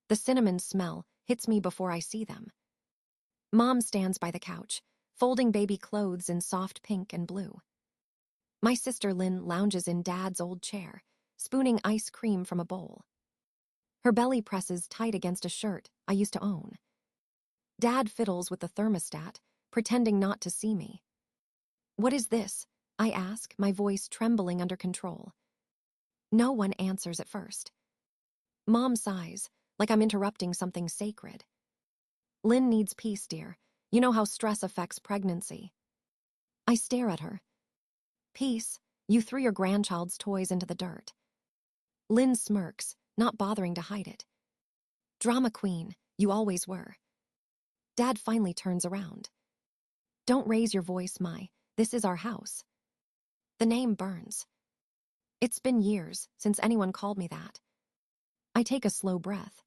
The cinnamon smell hits me before I see them. Mom stands by the couch, folding baby clothes in soft pink and blue. My sister Lynn lounges in Dad's old chair, spooning ice cream from a bowl. Her belly presses tight against a shirt I used to own. Dad fiddles with the thermostat, pretending not to see me. "What is this?" I ask, my voice trembling under control. No one answers at first. Mom sighs, like I'm interrupting something sacred. "Lynn needs peace, dear. You know how stress affects pregnancy." I stare at her. "Peace? You threw your grandchild's toys into the dirt." Lynn smirks, not bothering to hide it. "Drama queen, you always were." Dad finally turns around. "Don't raise your voice, Mai. This is our house." The name burns. It's been years since anyone called me that. I take a slow breath.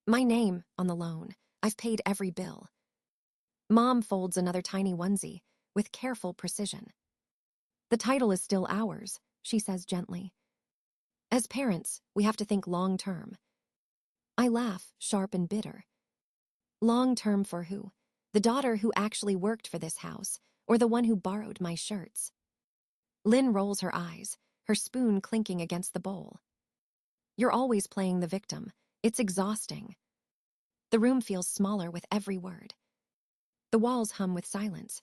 My name on the loan. I've paid every bill. Mom folds another tiny onesie with careful precision. "The title is still ours," she says gently. "As parents, we have to think long term." I laugh, sharp and bitter. Long term for who? The daughter who actually worked for this house, or the one who borrowed my shirts? Lynn rolls her eyes, her spoon clinking against the bowl. "You're always playing the victim. It's exhausting." The room feels smaller with every word. The walls hum with silence.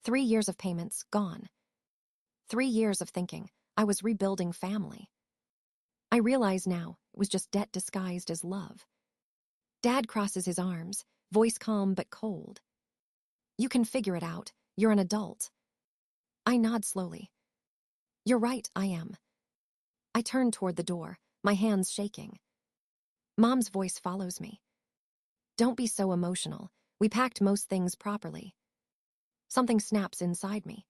3 years of payments gone. 3 years of thinking I was rebuilding family. I realize now it was just debt disguised as love. Dad crosses his arms, voice calm but cold. "You can figure it out. You're an adult." I nod slowly. "You're right, I am." I turn toward the door, my hands shaking. Mom's voice follows me. "Don't be so emotional. We packed most things properly." Something snaps inside me.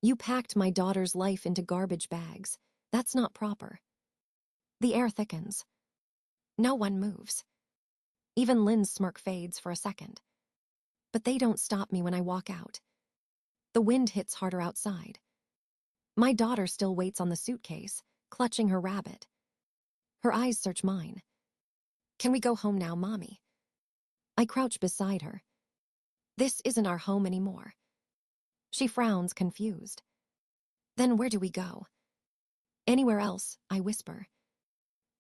"You packed my daughter's life into garbage bags. That's not proper." The air thickens. No one moves. Even Lynn's smirk fades for a second. But they don't stop me when I walk out. The wind hits harder outside. My daughter still waits on the suitcase, clutching her rabbit. Her eyes search mine. "Can we go home now, Mommy?" I crouch beside her. "This isn't our home anymore." She frowns, confused. "Then where do we go?" "Anywhere else," I whisper.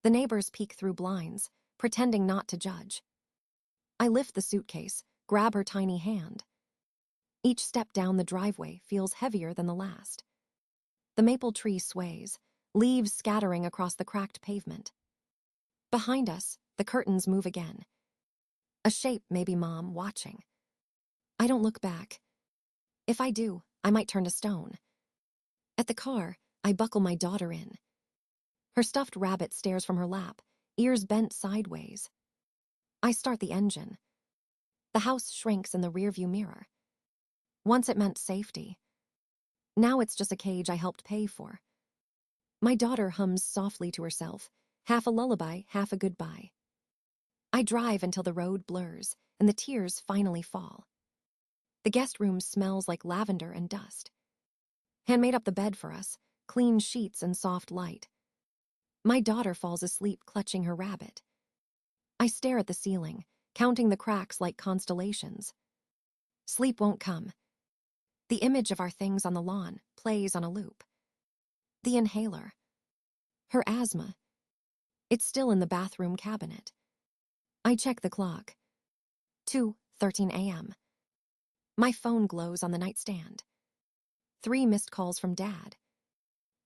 The neighbors peek through blinds, pretending not to judge. I lift the suitcase, grab her tiny hand. Each step down the driveway feels heavier than the last. The maple tree sways, leaves scattering across the cracked pavement. Behind us, the curtains move again. A shape, maybe Mom, watching. I don't look back. If I do, I might turn to stone. At the car, I buckle my daughter in. Her stuffed rabbit stares from her lap, ears bent sideways. I start the engine. The house shrinks in the rearview mirror. Once it meant safety. Now it's just a cage I helped pay for. My daughter hums softly to herself, half a lullaby, half a goodbye. I drive until the road blurs, and the tears finally fall. The guest room smells like lavender and dust. Han made up the bed for us, clean sheets and soft light. My daughter falls asleep clutching her rabbit. I stare at the ceiling, counting the cracks like constellations. Sleep won't come. The image of our things on the lawn plays on a loop. The inhaler. Her asthma. It's still in the bathroom cabinet. I check the clock. 2:13 a.m. My phone glows on the nightstand. 3 missed calls from Dad.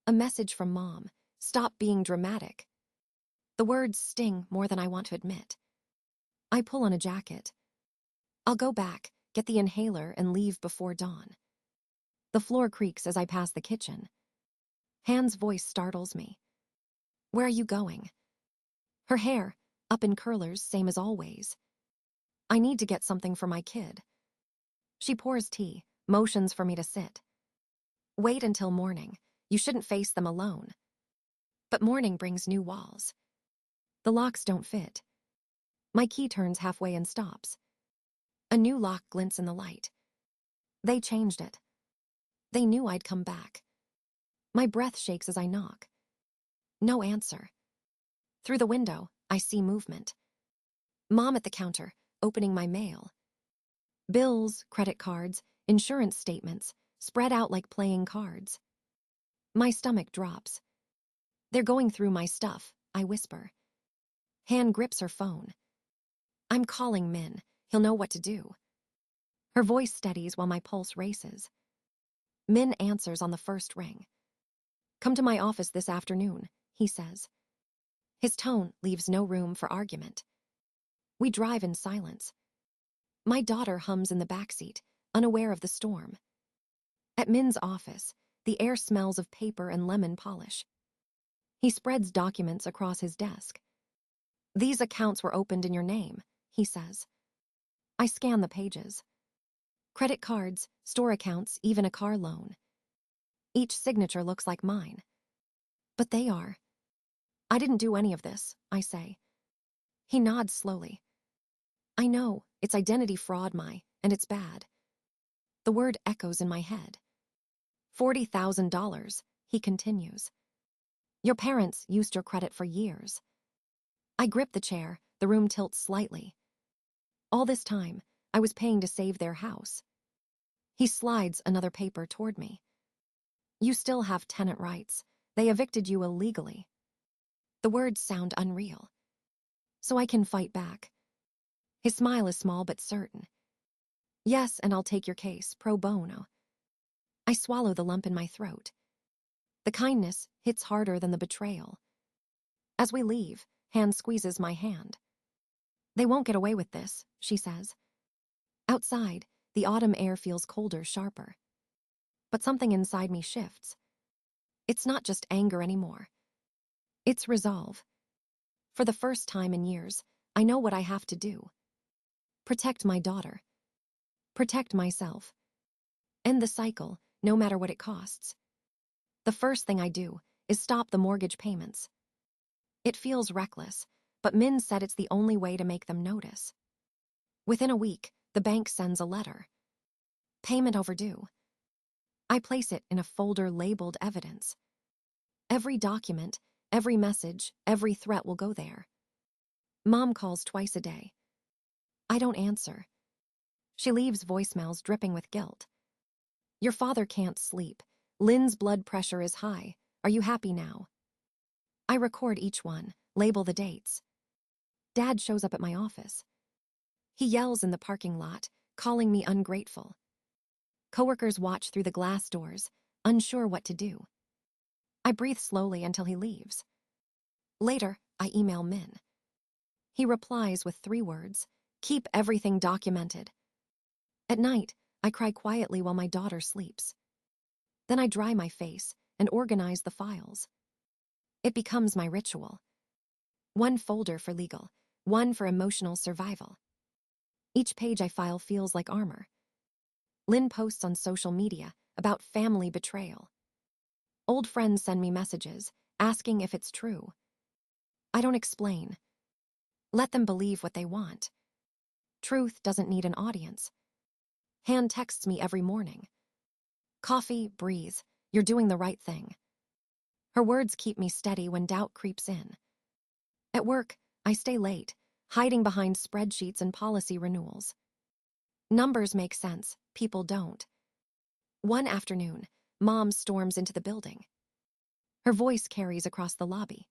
A message from Mom. "Stop being dramatic." The words sting more than I want to admit. I pull on a jacket. I'll go back, get the inhaler, and leave before dawn. The floor creaks as I pass the kitchen. Han's voice startles me. "Where are you going?" Her hair, up in curlers, same as always. "I need to get something for my kid." She pours tea, motions for me to sit. "Wait until morning. You shouldn't face them alone." But morning brings new walls. The locks don't fit. My key turns halfway and stops. A new lock glints in the light. They changed it. They knew I'd come back. My breath shakes as I knock. No answer. Through the window, I see movement. Mom at the counter, opening my mail. Bills, credit cards, insurance statements, spread out like playing cards. My stomach drops. They're going through my stuff, I whisper. Han grips her phone. I'm calling Min. He'll know what to do. Her voice steadies while my pulse races. Min answers on the first ring. Come to my office this afternoon, he says. His tone leaves no room for argument. We drive in silence. My daughter hums in the backseat, unaware of the storm. At Min's office, the air smells of paper and lemon polish. He spreads documents across his desk. These accounts were opened in your name, he says. I scan the pages. Credit cards, store accounts, even a car loan. Each signature looks like mine. But they are. I didn't do any of this, I say. He nods slowly. I know, it's identity fraud, and it's bad. The word echoes in my head. $40,000, he continues. Your parents used your credit for years. I grip the chair, the room tilts slightly. All this time, I was paying to save their house. He slides another paper toward me. You still have tenant rights. They evicted you illegally. The words sound unreal. So I can fight back. His smile is small but certain. Yes, and I'll take your case, pro bono. I swallow the lump in my throat. The kindness hits harder than the betrayal. As we leave, Han squeezes my hand. They won't get away with this, she says. Outside, the autumn air feels colder, sharper. But something inside me shifts. It's not just anger anymore. It's resolve. For the first time in years, I know what I have to do. Protect my daughter. Protect myself. End the cycle, no matter what it costs. The first thing I do is stop the mortgage payments. It feels reckless, but Min said it's the only way to make them notice. Within a week, the bank sends a letter. Payment overdue. I place it in a folder labeled evidence. Every document, every message, every threat will go there. Mom calls twice a day. I don't answer. She leaves voicemails dripping with guilt. Your father can't sleep. Lynn's blood pressure is high. Are you happy now? I record each one, label the dates. Dad shows up at my office. He yells in the parking lot, calling me ungrateful. Coworkers watch through the glass doors, unsure what to do. I breathe slowly until he leaves. Later, I email Min. He replies with 3 words, keep everything documented. At night, I cry quietly while my daughter sleeps. Then I dry my face and organize the files. It becomes my ritual. One folder for legal, one for emotional survival. Each page I file feels like armor. Lynn posts on social media about family betrayal. Old friends send me messages, asking if it's true. I don't explain. Let them believe what they want. Truth doesn't need an audience. Han texts me every morning. Coffee, breathe, you're doing the right thing. Her words keep me steady when doubt creeps in. At work, I stay late, hiding behind spreadsheets and policy renewals. Numbers make sense, people don't. One afternoon, Mom storms into the building. Her voice carries across the lobby.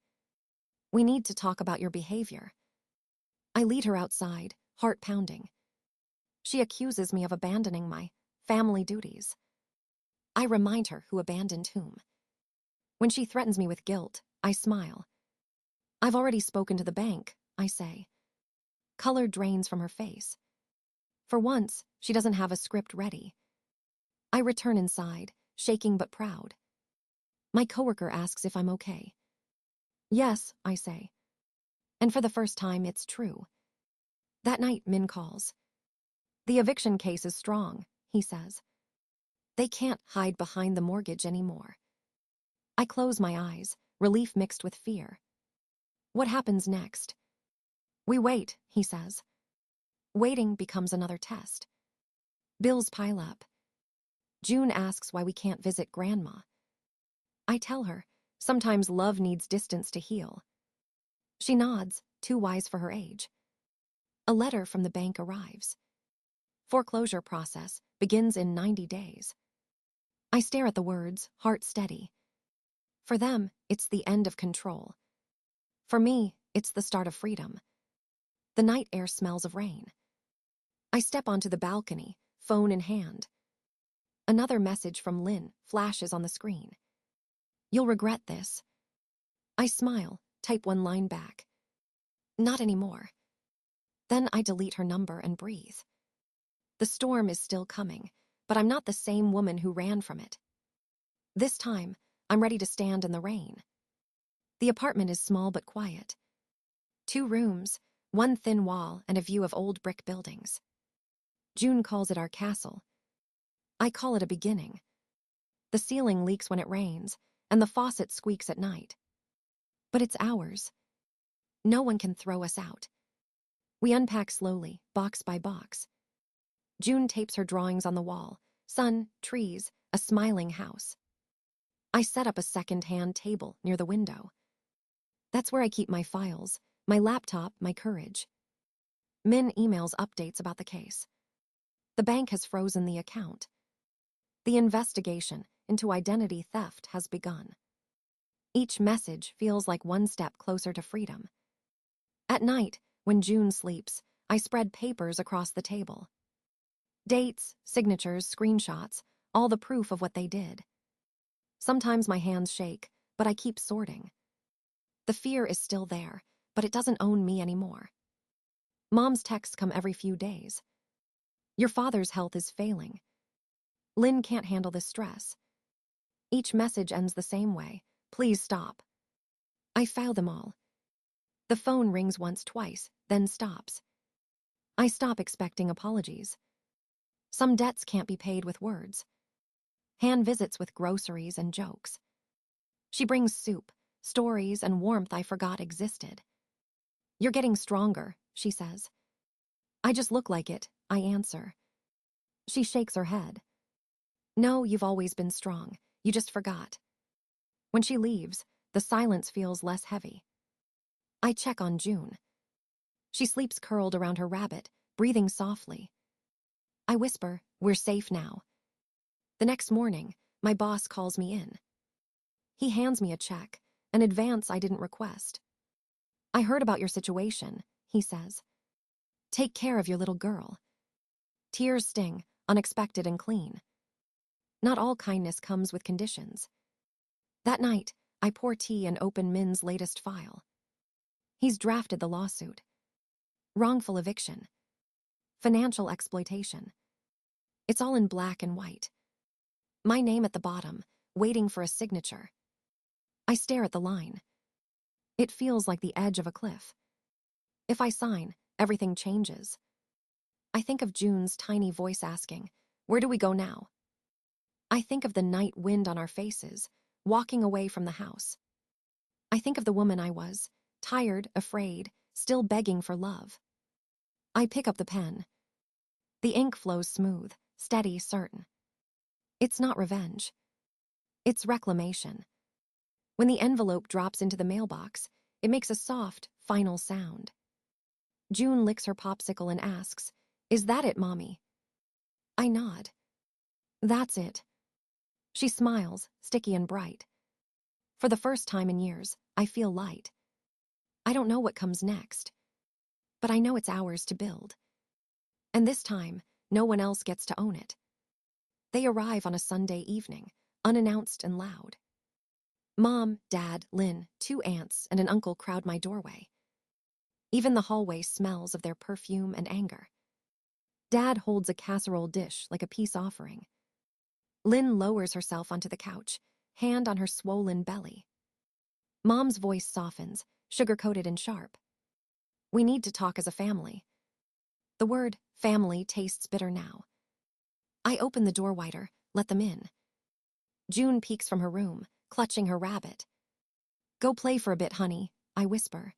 We need to talk about your behavior. I lead her outside, heart pounding. She accuses me of abandoning my family duties. I remind her who abandoned whom. When she threatens me with guilt, I smile. I've already spoken to the bank, I say. Color drains from her face. For once, she doesn't have a script ready. I return inside, shaking but proud. My coworker asks if I'm okay. Yes, I say. And for the first time, it's true. That night, Min calls. The eviction case is strong, he says. They can't hide behind the mortgage anymore. I close my eyes, relief mixed with fear. What happens next? We wait, he says. Waiting becomes another test. Bills pile up. June asks why we can't visit Grandma. I tell her, sometimes love needs distance to heal. She nods, too wise for her age. A letter from the bank arrives. Foreclosure process begins in 90 days. I stare at the words, heart steady. For them, it's the end of control. For me, it's the start of freedom. The night air smells of rain. I step onto the balcony, phone in hand. Another message from Lynn flashes on the screen. You'll regret this. I smile, type one line back. Not anymore. Then I delete her number and breathe. The storm is still coming, but I'm not the same woman who ran from it. This time, I'm ready to stand in the rain. The apartment is small but quiet. 2 rooms, 1 thin wall, and a view of old brick buildings. June calls it our castle. I call it a beginning. The ceiling leaks when it rains, and the faucet squeaks at night. But it's ours. No one can throw us out. We unpack slowly, box by box. June tapes her drawings on the wall: sun, trees, a smiling house. I set up a second-hand table near the window. That's where I keep my files, my laptop, my courage. Min emails updates about the case. The bank has frozen the account. The investigation into identity theft has begun. Each message feels like one step closer to freedom. At night, when June sleeps, I spread papers across the table. Dates, signatures, screenshots, all the proof of what they did. Sometimes my hands shake, but I keep sorting. The fear is still there, but it doesn't own me anymore. Mom's texts come every few days. Your father's health is failing. Lynn can't handle the stress. Each message ends the same way: please stop. I file them all. The phone rings once, twice, then stops. I stop expecting apologies. Some debts can't be paid with words. Han visits with groceries and jokes. She brings soup, stories, and warmth I forgot existed. You're getting stronger, she says. I just look like it, I answer. She shakes her head. No, you've always been strong. You just forgot. When she leaves, the silence feels less heavy. I check on June. She sleeps curled around her rabbit, breathing softly. I whisper, we're safe now. The next morning, my boss calls me in. He hands me a check, an advance I didn't request. I heard about your situation, he says. Take care of your little girl. Tears sting, unexpected and clean. Not all kindness comes with conditions. That night, I pour tea and open Min's latest file. He's drafted the lawsuit. Wrongful eviction. Financial exploitation. It's all in black and white. My name at the bottom, waiting for a signature. I stare at the line. It feels like the edge of a cliff. If I sign, everything changes. I think of June's tiny voice asking, where do we go now? I think of the night wind on our faces, walking away from the house. I think of the woman I was, tired, afraid, still begging for love. I pick up the pen. The ink flows smooth, steady, certain. It's not revenge. It's reclamation. When the envelope drops into the mailbox, it makes a soft, final sound. June licks her popsicle and asks, is that it, Mommy? I nod. That's it. She smiles, sticky and bright. For the first time in years, I feel light. I don't know what comes next, but I know it's ours to build. And this time, no one else gets to own it. They arrive on a Sunday evening, unannounced and loud. Mom, Dad, Lynn, 2 aunts, and an uncle crowd my doorway. Even the hallway smells of their perfume and anger. Dad holds a casserole dish like a peace offering. Lynn lowers herself onto the couch, hand on her swollen belly. Mom's voice softens, sugar-coated and sharp. We need to talk as a family. The word family tastes bitter now. I open the door wider, let them in. June peeks from her room, clutching her rabbit. Go play for a bit, honey, I whisper.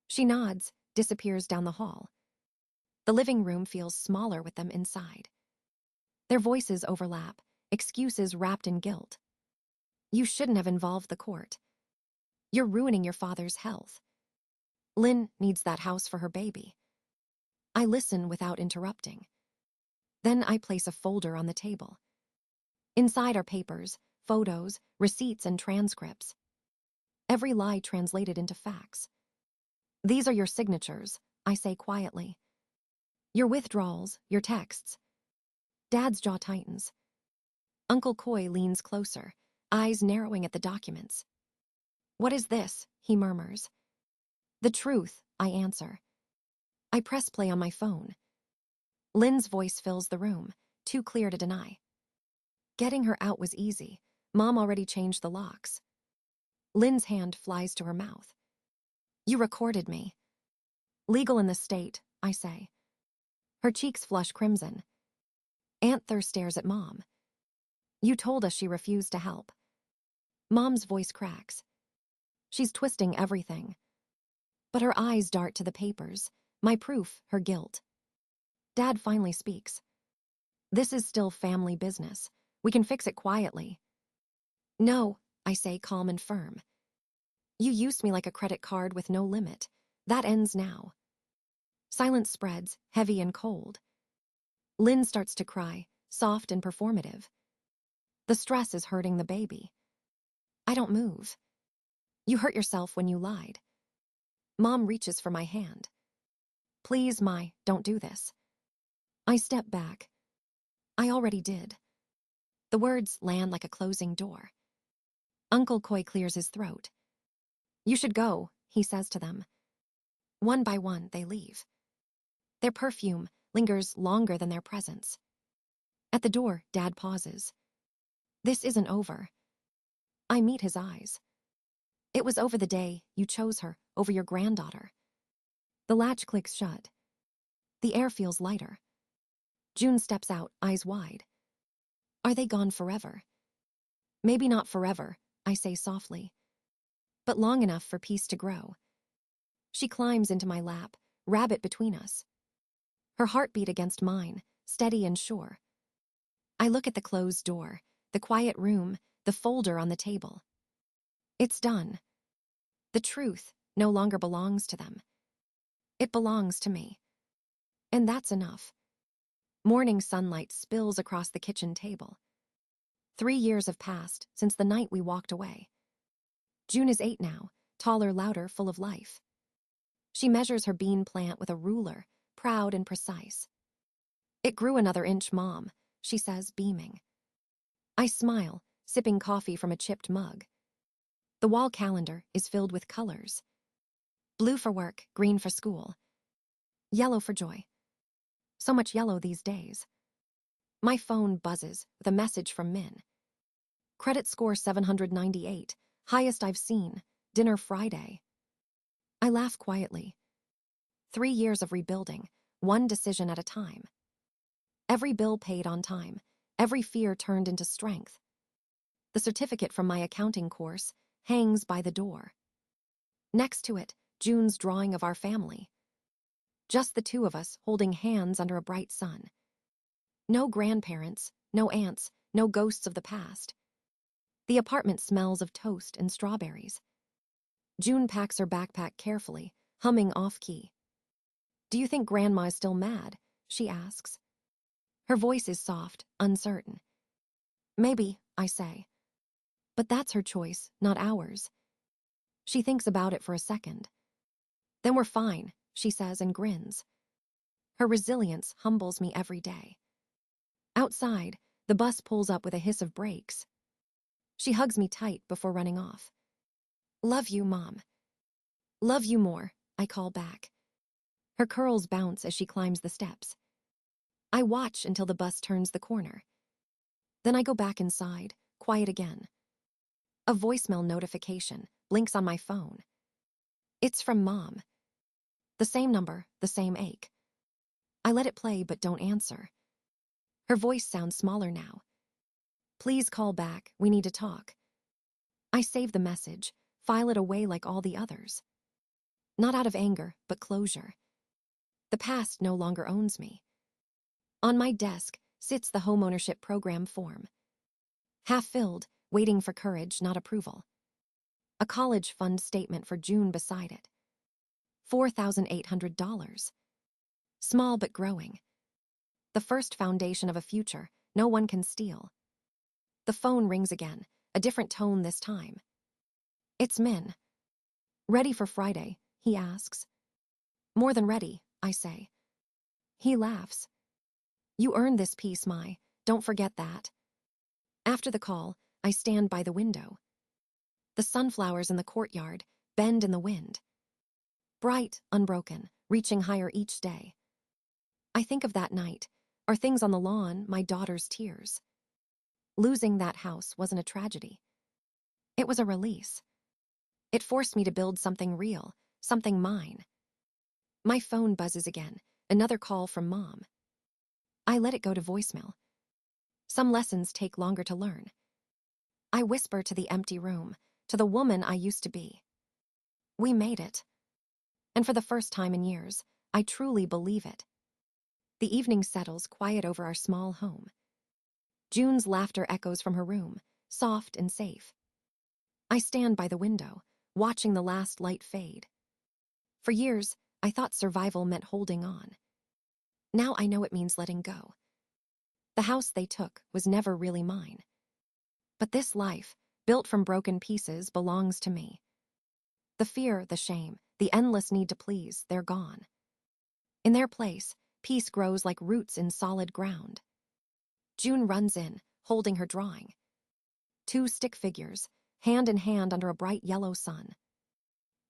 She nods, disappears down the hall. The living room feels smaller with them inside. Their voices overlap, excuses wrapped in guilt. You shouldn't have involved the court. You're ruining your father's health. Lynn needs that house for her baby. I listen without interrupting. Then I place a folder on the table. Inside are papers, photos, receipts, and transcripts. Every lie translated into facts. These are your signatures, I say quietly. Your withdrawals, your texts. Dad's jaw tightens. Uncle Coy leans closer, eyes narrowing at the documents. What is this? He murmurs. The truth, I answer. I press play on my phone. Lynn's voice fills the room, too clear to deny. Getting her out was easy. Mom already changed the locks. Lynn's hand flies to her mouth. You recorded me. Legal in the state, I say. Her cheeks flush crimson. Aunt Thur stares at Mom. You told us she refused to help. Mom's voice cracks. She's twisting everything. But her eyes dart to the papers, my proof, her guilt. Dad finally speaks. This is still family business. We can fix it quietly. No, I say calm and firm. You used me like a credit card with no limit. That ends now. Silence spreads, heavy and cold. Lynn starts to cry, soft and performative. The stress is hurting the baby. I don't move. You hurt yourself when you lied. Mom reaches for my hand. Please, don't do this. I step back. I already did. The words land like a closing door. Uncle Coy clears his throat. You should go, he says to them. One by one, they leave. Their perfume lingers longer than their presence. At the door, Dad pauses. This isn't over. I meet his eyes. It was over the day you chose her over your granddaughter. The latch clicks shut. The air feels lighter. June steps out, eyes wide. Are they gone forever? Maybe not forever, I say softly, but long enough for peace to grow. She climbs into my lap, rabbit between us. Her heartbeat against mine, steady and sure. I look at the closed door, the quiet room, the folder on the table. It's done. The truth no longer belongs to them. It belongs to me. And that's enough. Morning sunlight spills across the kitchen table. 3 years have passed since the night we walked away. June is 8 now, taller, louder, full of life. She measures her bean plant with a ruler, proud and precise. It grew another inch, Mom, she says, beaming. I smile, sipping coffee from a chipped mug. The wall calendar is filled with colors. Blue for work, green for school. Yellow for joy. So much yellow these days. My phone buzzes with a message from Min. Credit score 798, highest I've seen, dinner Friday. I laugh quietly. 3 years of rebuilding, one decision at a time. Every bill paid on time, every fear turned into strength. The certificate from my accounting course hangs by the door. Next to it, June's drawing of our family. Just the two of us holding hands under a bright sun. No grandparents, no aunts, no ghosts of the past. The apartment smells of toast and strawberries. June packs her backpack carefully, humming off-key. Do you think Grandma is still mad? She asks. Her voice is soft, uncertain. Maybe, I say. But that's her choice, not ours. She thinks about it for a second. Then we're fine, she says and grins. Her resilience humbles me every day. Outside, the bus pulls up with a hiss of brakes. She hugs me tight before running off. Love you, Mom. Love you more, I call back. Her curls bounce as she climbs the steps. I watch until the bus turns the corner. Then I go back inside, quiet again. A voicemail notification blinks on my phone. It's from Mom. The same number, the same ache. I let it play but don't answer. Her voice sounds smaller now. Please call back, we need to talk. I save the message, file it away like all the others. Not out of anger, but closure. The past no longer owns me. On my desk sits the homeownership program form. Half filled, waiting for courage, not approval. A college fund statement for June beside it. $4,800. Small but growing. The first foundation of a future no one can steal. The phone rings again, a different tone this time. It's Min. Ready for Friday, he asks. More than ready, I say. He laughs. You earned this peace, Mai. Don't forget that. After the call, I stand by the window. The sunflowers in the courtyard bend in the wind. Bright, unbroken, reaching higher each day. I think of that night, our things on the lawn, my daughter's tears. Losing that house wasn't a tragedy. It was a release. It forced me to build something real, something mine. My phone buzzes again, another call from Mom. I let it go to voicemail. Some lessons take longer to learn. I whisper to the empty room, to the woman I used to be. We made it. And for the first time in years, I truly believe it. The evening settles quiet over our small home. June's laughter echoes from her room, soft and safe. I stand by the window, watching the last light fade. For years, I thought survival meant holding on. Now I know it means letting go. The house they took was never really mine. But this life, built from broken pieces, belongs to me. The fear, the shame, the endless need to please, they're gone. In their place, peace grows like roots in solid ground. June runs in, holding her drawing. Two stick figures, hand in hand under a bright yellow sun.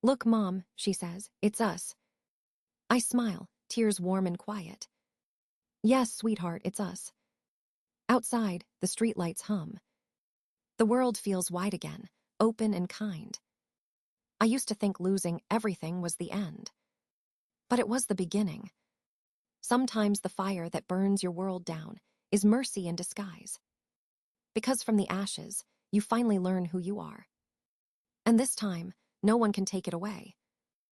Look, Mom, she says, it's us. I smile, tears warm and quiet. Yes, sweetheart, it's us. Outside, the streetlights hum. The world feels wide again, open and kind. I used to think losing everything was the end. But it was the beginning. Sometimes the fire that burns your world down is mercy in disguise. Because from the ashes, you finally learn who you are. And this time, no one can take it away.